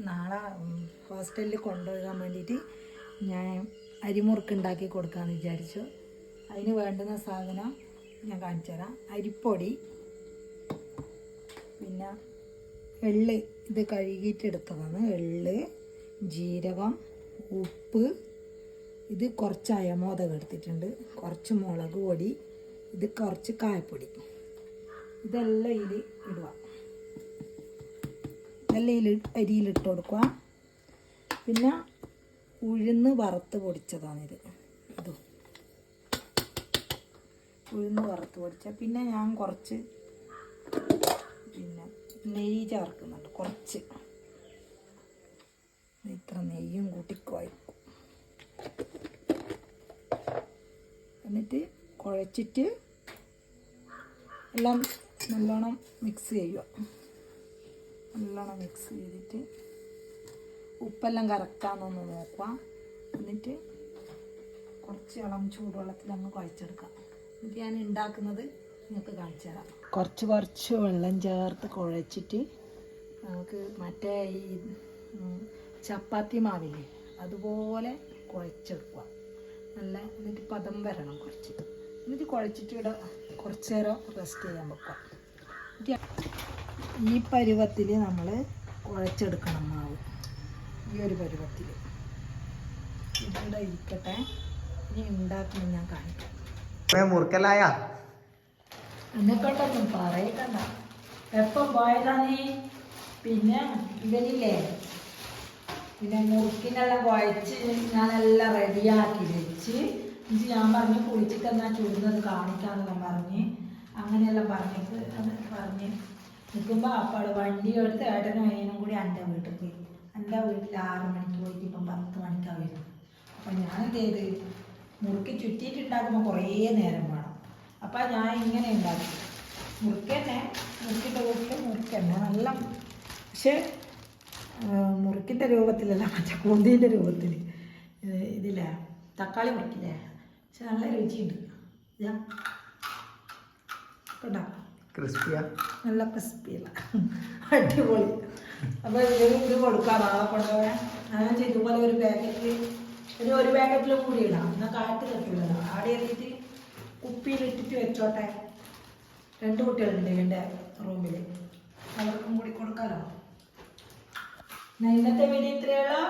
നാളെ ഹോസ്റ്റലിൽ കൊണ്ടുപോകാൻ വേണ്ടിയിട്ട് ഞാൻ അരിമുറുക്ക് ഉണ്ടാക്കി കൊടുക്കാമെന്ന് വിചാരിച്ചു. അതിന് വേണ്ടുന്ന സാധനം ഞാൻ കാണിച്ചു തരാം. അരിപ്പൊടി, പിന്നെ എള്ള്, ഇത് കഴുകിയിട്ടെടുത്തതാണ്. എള്ള്, ജീരകം, ഉപ്പ്, ഇത് കുറച്ച് അയമോദകം എടുത്തിട്ടുണ്ട്, കുറച്ച് മുളക് പൊടി, ഇത് കുറച്ച് കായപ്പൊടി. ഇതെല്ലാം ഇതിൽ ഇടുക. ഇതെല്ലാം അരിയിലിട്ട് കൊടുക്കുക. പിന്നെ ഉഴുന്ന് വറുത്ത് പൊടിച്ചതാണിത്. ഇതും ഉഴുന്ന് വറുത്ത് പൊടിച്ച. പിന്നെ ഞാൻ കുറച്ച് പിന്നെ നെയ്യ് ചേർക്കുന്നുണ്ട്, കുറച്ച്. ഇത്ര നെയ്യും കൂട്ടി കുഴക്കും. എന്നിട്ട് കുഴച്ചിട്ട് എല്ലാം നല്ലോണം മിക്സ് ചെയ്യുക. നല്ലോണം മിക്സ് ചെയ്തിട്ട് ഉപ്പെല്ലാം കറക്റ്റാണെന്നൊന്ന് നോക്കുക. എന്നിട്ട് കുറച്ച് ഇളം ചൂടുവെള്ളത്തിൽ അങ്ങ് കുഴച്ചെടുക്കാം. എന്നിട്ട് ഞാൻ ഉണ്ടാക്കുന്നത് നിങ്ങൾക്ക് കാണിച്ചു തരാം. കുറച്ച് വെള്ളം ചേർത്ത് കുഴച്ചിട്ട് നമുക്ക് മറ്റേ ഈ ചപ്പാത്തി മാവില്ലേ അതുപോലെ കുഴച്ചെടുക്കുക. നല്ല എന്നിട്ട് പദം വരണം കുറച്ച്. എന്നിട്ട് കുഴച്ചിട്ട് ഇവിടെ കുറച്ച് നേരം റെസ്റ്റ് ചെയ്യാൻ വെക്കുക. ഈ പരുവത്തിൽ നമ്മൾ കുഴച്ചെടുക്കണം മാവ്. ഈ ഒരു പരുവത്തിൽ ഇവിടെ ഇരിക്കട്ടെ. ഇനി ഉണ്ടാക്കുന്നത് ഞാൻ കാണിക്കാം. മുറുക്കലായ എന്നെക്കൊണ്ടൊന്നും പറയണ്ട. എപ്പം പോയതാ നീ? പിന്നെ ഇവരില്ലേ, പിന്നെ മുറുക്കിനെല്ലാം കുഴച്ച് ഞാനെല്ലാം റെഡിയാക്കി വെച്ച് എന്നിട്ട് ഞാൻ പറഞ്ഞ് കുളിച്ചിട്ട് എന്നാൽ ചുടുന്നത് കാണിക്കാമെന്നെല്ലാം പറഞ്ഞ് അങ്ങനെയെല്ലാം പറഞ്ഞിട്ട് പറഞ്ഞ് നിൽക്കുമ്പോൾ അപ്പാട് വണ്ടി എടുത്ത് ഏട്ടനും അനിയനും കൂടി എൻ്റെ വീട്ടിൽ പോയി. എൻ്റെ വീട്ടിൽ 6 മണിക്ക് പോയിട്ട് ഇപ്പം 10 മണിക്കാണ് വരും. അപ്പം ഞാൻ എന്ത് ചെയ്ത് മുറുക്കി ചുറ്റിയിട്ടുണ്ടാക്കുമ്പോൾ കുറേ നേരം വേണം. അപ്പം ഞാൻ ഇങ്ങനെ ഉണ്ടാക്കി മുറുക്കിൻ്റെ വീട്ടിൽ മുറുക്കന്നെ നല്ല, പക്ഷേ മുറുക്കിൻ്റെ രൂപത്തിലല്ല, മറ്റേ കൂന്തീൻ്റെ രൂപത്തിൽ. ഇതില്ലേ തക്കാളി മുറിക്കില്ലേ, പക്ഷെ നല്ല രുചിയുണ്ട്. ഞാൻ കേട്ടോ, ക്രിസ്പിയാ, നല്ല ക്രിസ്പിയല്ല, അടിപൊളി. അപ്പോൾ ഇത് കൊടുക്കാം നാളെ കൊണ്ടുപോകാൻ. ഞാൻ ഇതുപോലെ ഒരു പാക്കറ്റിൽ കൂടി ഇടാം. എന്നാൽ കാറ്റ് തട്ടില്ലല്ലോ. ആടെ എത്തിയിട്ട് കുപ്പിയിലിട്ടിട്ട് വെച്ചോട്ടെ. 2 കുട്ടികളുണ്ട് എൻ്റെ റൂമിൽ, അവർക്കും കൂടി കൊടുക്കാമല്ലോ. ഇന്നത്തെ വീഡിയോ ഇത്രയേ ഉള്ളൂ.